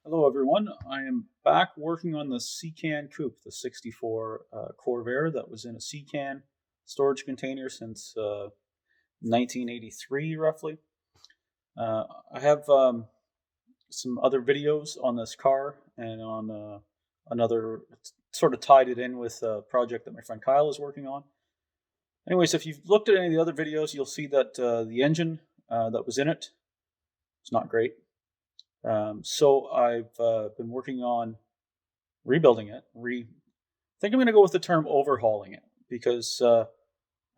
Hello everyone, I am back working on the Seacan coupe, the 64 Corvair that was in a Seacan storage container since 1983 roughly. I have some other videos on this car and on another, sort of tied it in with a project that my friend Kyle is working on. Anyways, if you've looked at any of the other videos, you'll see that the engine that was in it is not great. So I've been working on rebuilding it. I think I'm going to go with the term overhauling it because I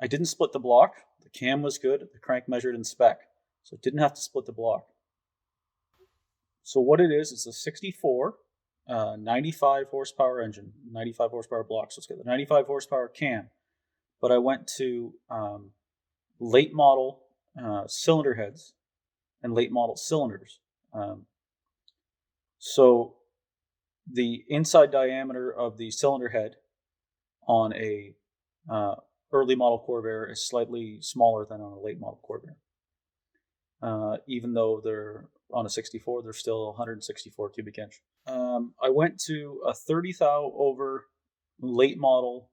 didn't split the block. The cam was good. The crank measured in spec, so it didn't have to split the block. So what it is, it's a 64, 95 horsepower engine, 95 horsepower block. So let's get the 95 horsepower cam. But I went to late model cylinder heads and late model cylinders. So the inside diameter of the cylinder head on a early model Corvair is slightly smaller than on a late model Corvair. Even though they're on a 64, they're still 164 cubic inch. I went to a 30 thou over late model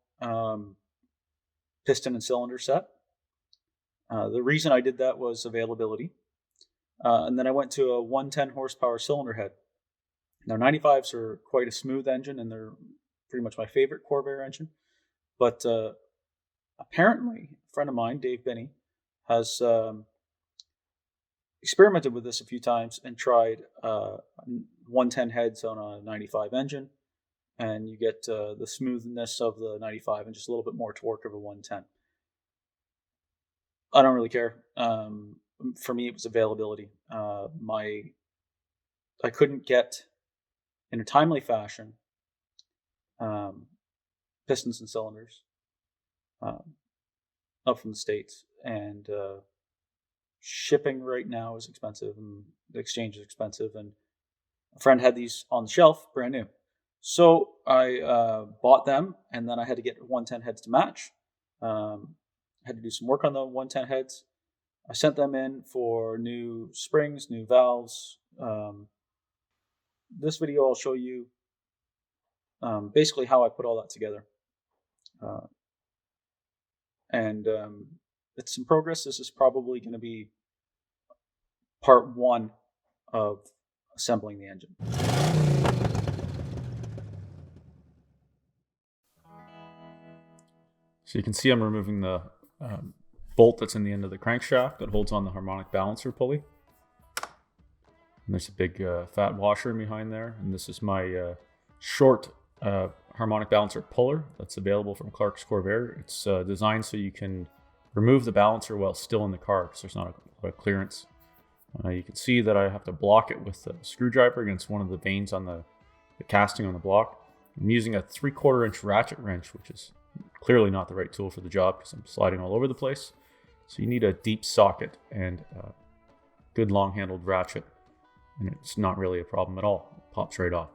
piston and cylinder set. The reason I did that was availability. And then I went to a 110 horsepower cylinder head. Now 95s are quite a smooth engine and they're pretty much my favorite Corvair engine. But apparently, a friend of mine, Dave Binney, has experimented with this a few times and tried 110 heads on a 95 engine. And you get the smoothness of the 95 and just a little bit more torque of a 110. I don't really care. For me, it was availability. I couldn't get, in a timely fashion, pistons and cylinders up from the States. And shipping right now is expensive and the exchange is expensive. And a friend had these on the shelf, brand new. So I bought them, and then I had to get 110 heads to match. I had to do some work on the 110 heads. I sent them in for new springs, new valves. This video I'll show you basically how I put all that together. And it's in progress. This is probably going to be part one of assembling the engine. So you can see I'm removing the bolt that's in the end of the crankshaft that holds on the harmonic balancer pulley. And there's a big fat washer behind there. And this is my short harmonic balancer puller that's available from Clark's Corvair. It's designed so you can remove the balancer while still in the car because there's not a lot of clearance. You can see that I have to block it with a screwdriver against one of the vanes on the casting on the block. I'm using a 3/4 inch ratchet wrench, which is clearly not the right tool for the job because I'm sliding all over the place. So you need a deep socket and a good long-handled ratchet, and it's not really a problem at all. It pops right off.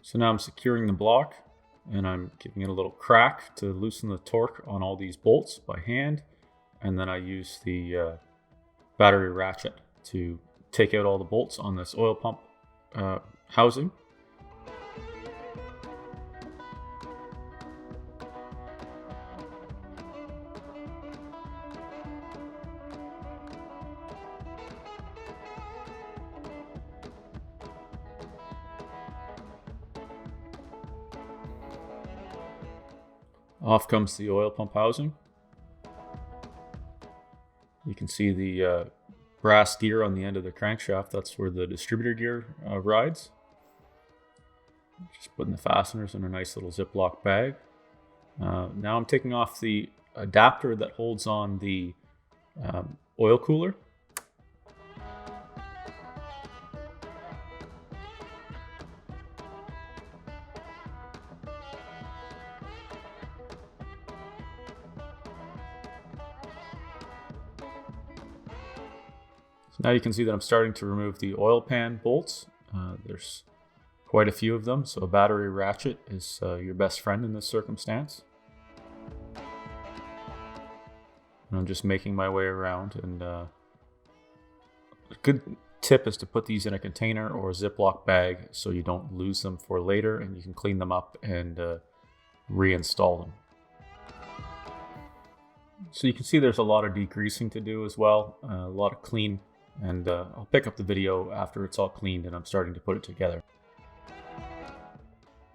So now I'm securing the block and I'm giving it a little crack to loosen the torque on all these bolts by hand. And then I use the battery ratchet to take out all the bolts on this oil pump housing. Off comes the oil pump housing. You can see the brass gear on the end of the crankshaft. That's where the distributor gear rides. Just putting the fasteners in a nice little Ziploc bag. Now I'm taking off the adapter that holds on the oil cooler. Now you can see that I'm starting to remove the oil pan bolts. There's quite a few of them, so a battery ratchet is your best friend in this circumstance. And I'm just making my way around, and a good tip is to put these in a container or a Ziploc bag so you don't lose them for later, and you can clean them up and reinstall them. So you can see there's a lot of degreasing to do as well, a lot of clean, and I'll pick up the video after it's all cleaned and I'm starting to put it together.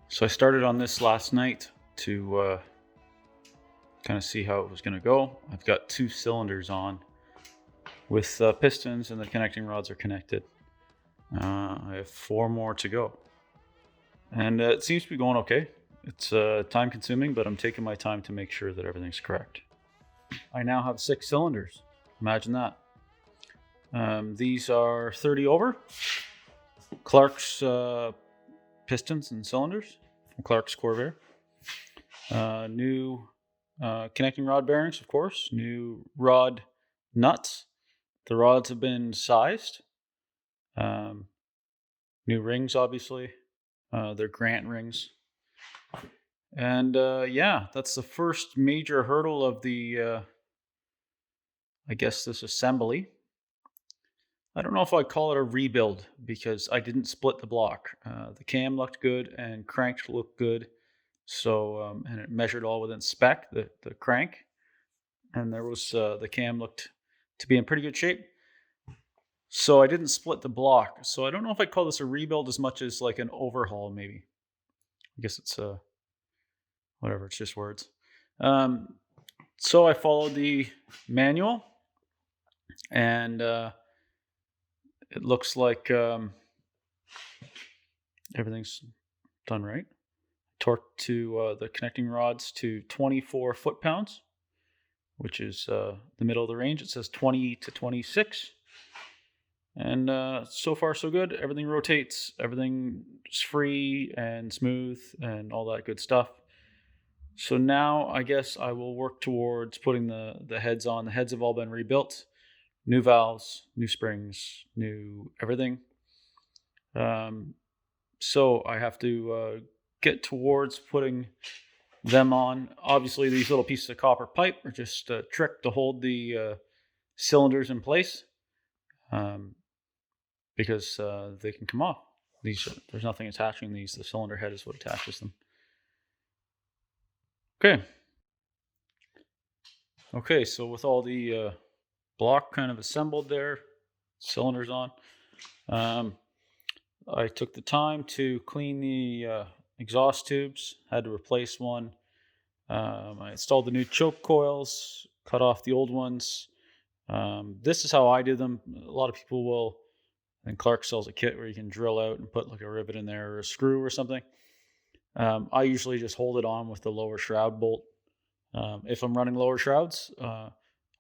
So I started on this last night to kind of see how it was going to go. I've got 2 cylinders on with pistons, and the connecting rods are connected. I have 4 more to go, and it seems to be going okay. It's time consuming, but I'm taking my time to make sure that everything's correct. I now have 6 cylinders. Imagine that. These are 30 over Clark's pistons and cylinders from Clark's Corvair. New connecting rod bearings, of course. New rod nuts. The rods have been sized. New rings, obviously. They're Grant rings. And yeah, that's the first major hurdle of the, I guess, this assembly. I don't know if I'd call it a rebuild because I didn't split the block. The cam looked good and crank looked good. So, and it measured all within spec, the crank. And there was, the cam looked to be in pretty good shape. So I didn't split the block. So I don't know if I'd call this a rebuild as much as like an overhaul, maybe. I guess it's whatever, it's just words. So I followed the manual, and it looks like everything's done right. Torqued to the connecting rods to 24 foot-pounds, which is the middle of the range. It says 20 to 26. And so far, so good. Everything rotates. Everything's free and smooth and all that good stuff. So now I guess I will work towards putting the heads on. The heads have all been rebuilt. New valves, new springs, new everything. So I have to get towards putting them on. Obviously, these little pieces of copper pipe are just a trick to hold the cylinders in place. Because they can come off. There's nothing attaching these. The cylinder head is what attaches them. Okay, so with all the block kind of assembled there, cylinders on, I took the time to clean the exhaust tubes. Had to replace one. I installed the new choke coils, cut off the old ones. This is how I do them. A lot of people will. And Clark sells a kit where you can drill out and put like a rivet in there or a screw or something. I usually just hold it on with the lower shroud bolt. If I'm running lower shrouds, I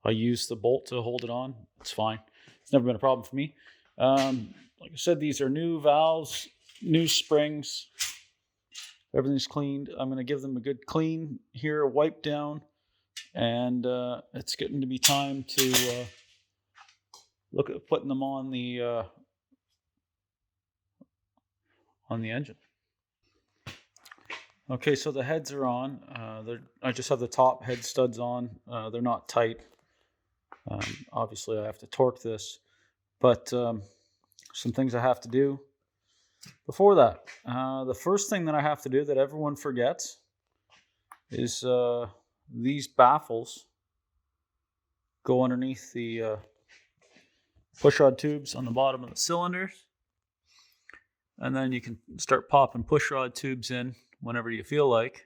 use the bolt to hold it on. It's fine. It's never been a problem for me. Like I said, these are new valves, new springs. Everything's cleaned. I'm going to give them a good clean here, a wipe down. And it's getting to be time to look at putting them on the engine. Okay, so the heads are on. I just have the top head studs on. They're not tight. Obviously, I have to torque this, but some things I have to do before that. The first thing that I have to do that everyone forgets is these baffles go underneath the pushrod tubes on the bottom of the cylinders. And then you can start popping pushrod tubes in whenever you feel like.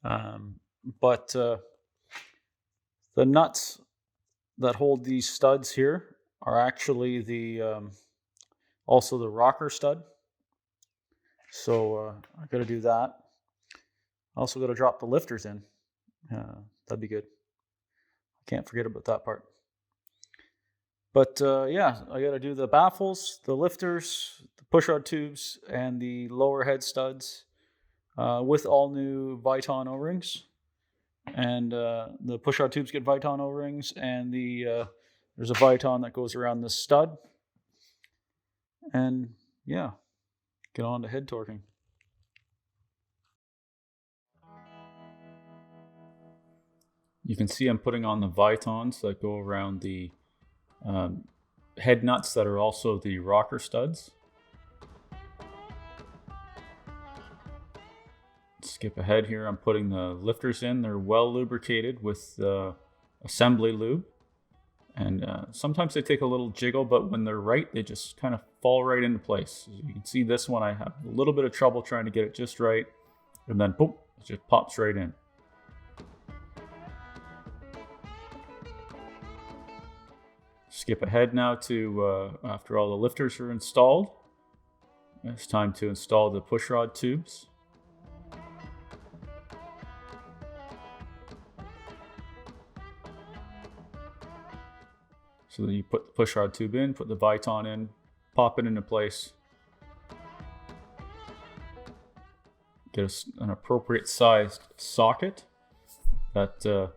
But the nuts that hold these studs here are actually the also the rocker stud. So I got to do that. I also got to drop the lifters in. That'd be good. I can't forget about that part. But yeah, I got to do the baffles, the lifters, the pushrod tubes, and the lower head studs with all new Viton O-rings. And the pushrod tubes get Viton O-rings, and the there's a Viton that goes around this stud. And yeah, get on to head torquing. You can see I'm putting on the Vitons that go around the head nuts that are also the rocker studs. Skip ahead here, I'm putting the lifters in. They're well lubricated with assembly lube. And sometimes they take a little jiggle, but when they're right, they just kind of fall right into place. As you can see this one, I have a little bit of trouble trying to get it just right. And then boom, it just pops right in. Skip ahead now to after all the lifters are installed. It's time to install the pushrod tubes. So then you put the pushrod tube in, put the Viton in, pop it into place. Get an appropriate sized socket that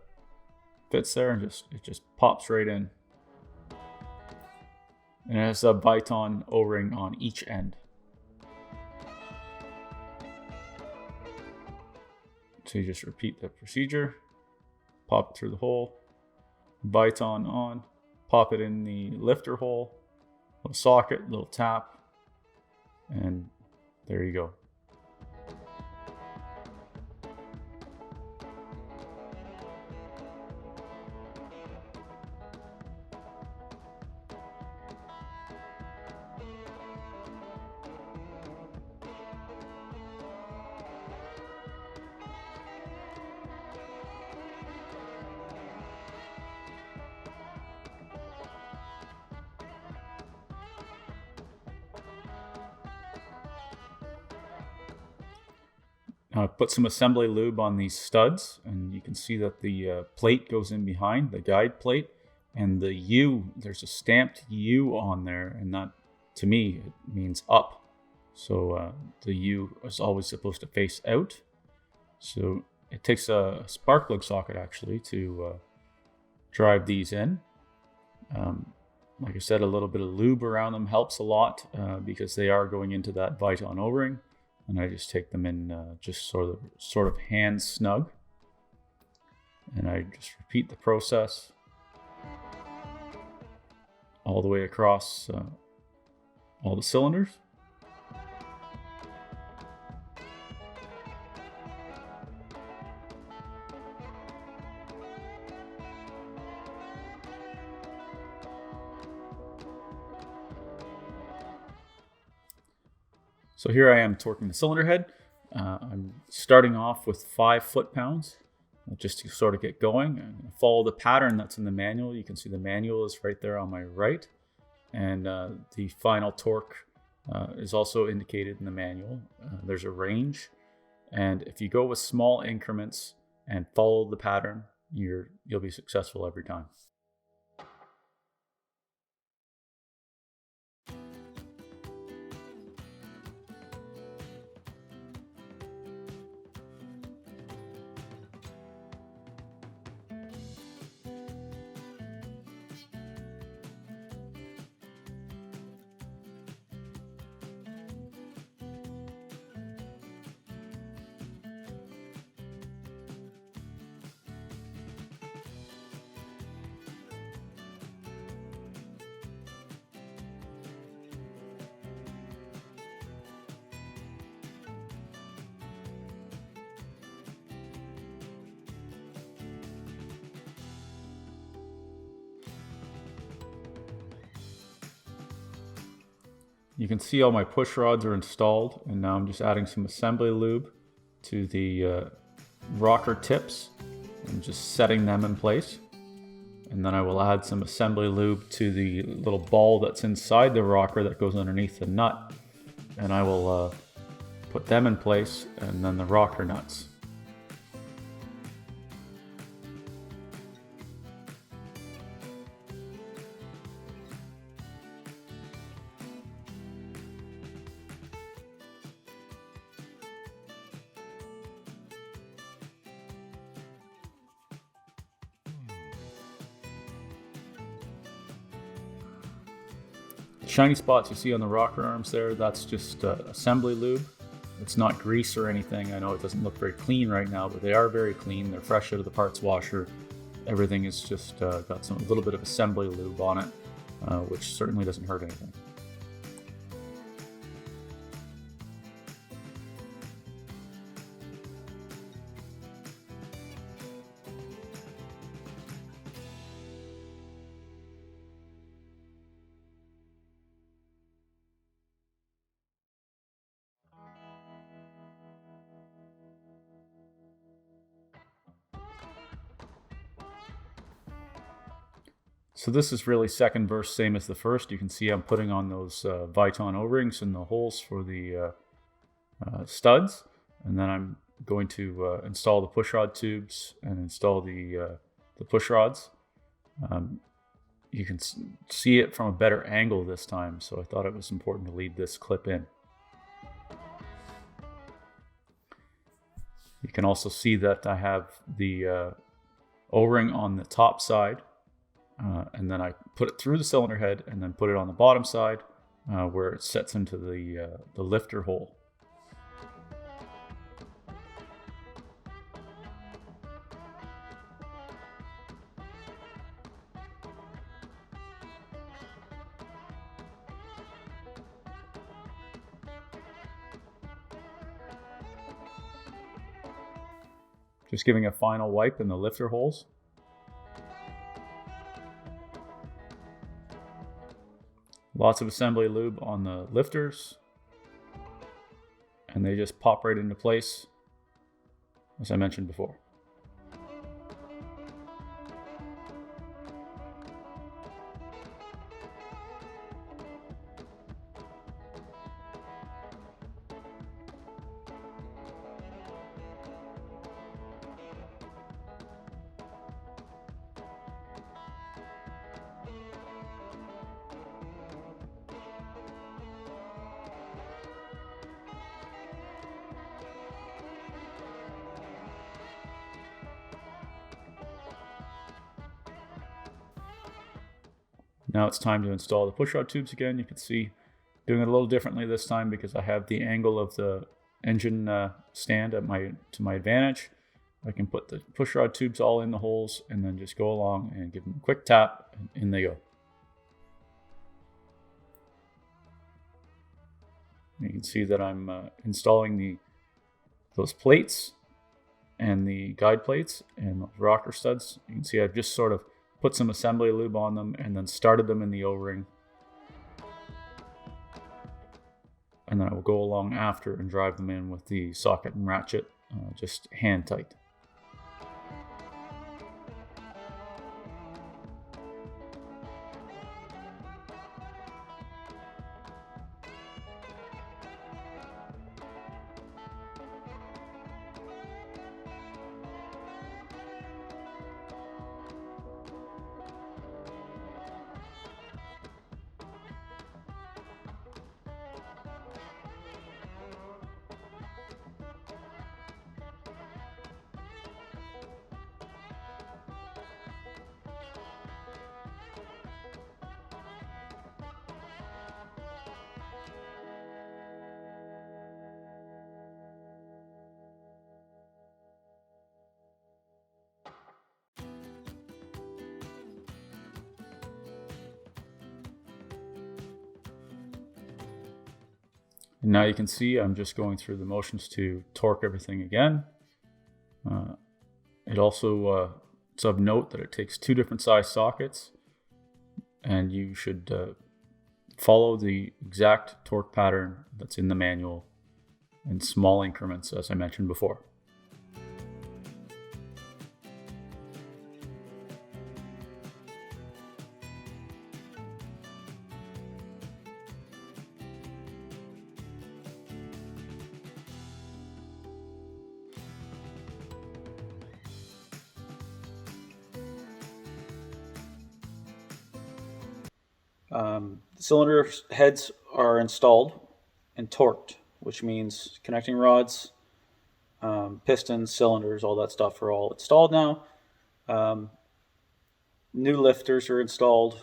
fits there, and it just pops right in. And it has a Viton O-ring on each end. So you just repeat the procedure, pop it through the hole, Viton on, pop it in the lifter hole, little socket, little tap, and there you go. Now I put some assembly lube on these studs, and you can see that the plate goes in behind, the guide plate, and the U, there's a stamped U on there, and that, to me, it means up. So the U is always supposed to face out. So it takes a spark plug socket actually to drive these in. Like I said, a little bit of lube around them helps a lot because they are going into that Viton O-ring. And I just take them in just sort of hand snug. And I just repeat the process all the way across all the cylinders. So here I am torquing the cylinder head. I'm starting off with 5 foot-pounds just to sort of get going. I'm going to follow the pattern that's in the manual. You can see the manual is right there on my right. And the final torque is also indicated in the manual. There's a range. And if you go with small increments and follow the pattern, you'll be successful every time. You can see all my push rods are installed, and now I'm just adding some assembly lube to the rocker tips and just setting them in place. And then I will add some assembly lube to the little ball that's inside the rocker that goes underneath the nut, and I will put them in place, and then the rocker nuts. shiny spots you see on the rocker arms there, that's just assembly lube. It's not grease or anything. I know it doesn't look very clean right now, but they are very clean. They're fresh out of the parts washer. Everything is just got a little bit of assembly lube on it, which certainly doesn't hurt anything. So this is really second verse, same as the first. You can see I'm putting on those Viton O-rings in the holes for the studs, and then I'm going to install the pushrod tubes and install the push rods. You can see it from a better angle this time, so I thought it was important to lead this clip in. You can also see that I have the O-ring on the top side, and then I put it through the cylinder head and then put it on the bottom side where it sets into the lifter hole. Just giving a final wipe in the lifter holes. Lots of assembly lube on the lifters, and they just pop right into place, as I mentioned before. Now it's time to install the pushrod tubes again. You can see doing it a little differently this time because I have the angle of the engine stand to my advantage. I can put the pushrod tubes all in the holes and then just go along and give them a quick tap, and in they go. You can see that I'm installing those plates and the guide plates and those rocker studs. You can see I've just sort of put some assembly lube on them and then started them in the O-ring. And then I will go along after and drive them in with the socket and ratchet, just hand tight. And now you can see I'm just going through the motions to torque everything again. It also, it's of note that it takes 2 different size sockets, and you should follow the exact torque pattern that's in the manual in small increments, as I mentioned before. Cylinder heads are installed and torqued, which means connecting rods, pistons, cylinders, all that stuff are all installed now. New lifters are installed.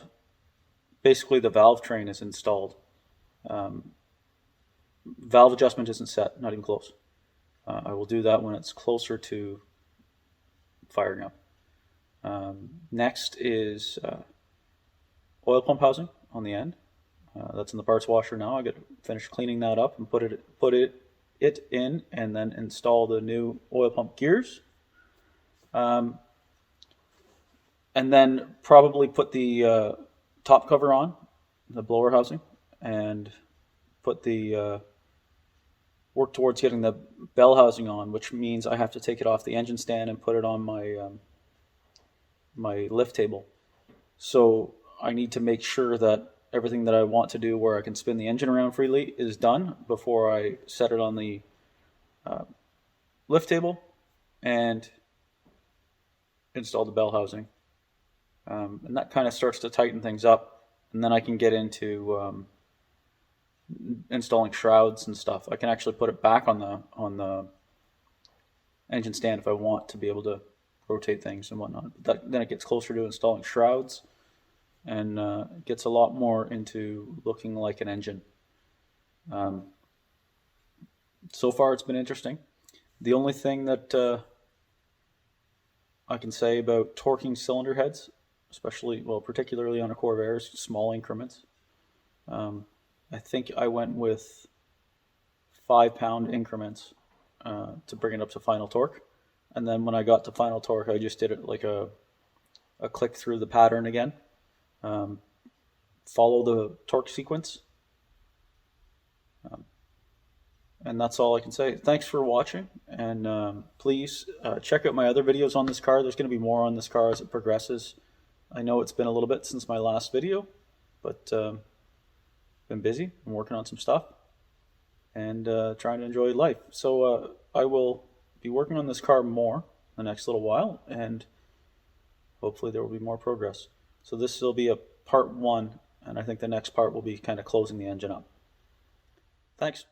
basically the Valvetrain is installed. Valve adjustment isn't set, not even close. I will do that when it's closer to firing up. Next is oil pump housing on the end. That's in the parts washer now. I got to finish cleaning that up and put it in, and then install the new oil pump gears. And then probably put the top cover on, the blower housing, and put the work towards getting the bell housing on, which means I have to take it off the engine stand and put it on my my lift table. So I need to make sure that everything that I want to do where I can spin the engine around freely is done before I set it on the lift table and install the bell housing. And that kind of starts to tighten things up, and then I can get into installing shrouds and stuff. I can actually put it back on the engine stand if I want to be able to rotate things and whatnot. But then it gets closer to installing shrouds, and it gets a lot more into looking like an engine. So far, it's been interesting. The only thing that I can say about torquing cylinder heads, particularly on a Corvair, is small increments. I think I went with 5-pound increments to bring it up to final torque. And then when I got to final torque, I just did it like a click through the pattern again. Follow the torque sequence. And that's all I can say. Thanks for watching, and please check out my other videos on this car. There's going to be more on this car as it progresses. I know it's been a little bit since my last video, but been busy. I'm working on some stuff and trying to enjoy life. So I will be working on this car more the next little while, and hopefully there will be more progress. So this will be a part 1, and I think the next part will be kind of closing the engine up. Thanks.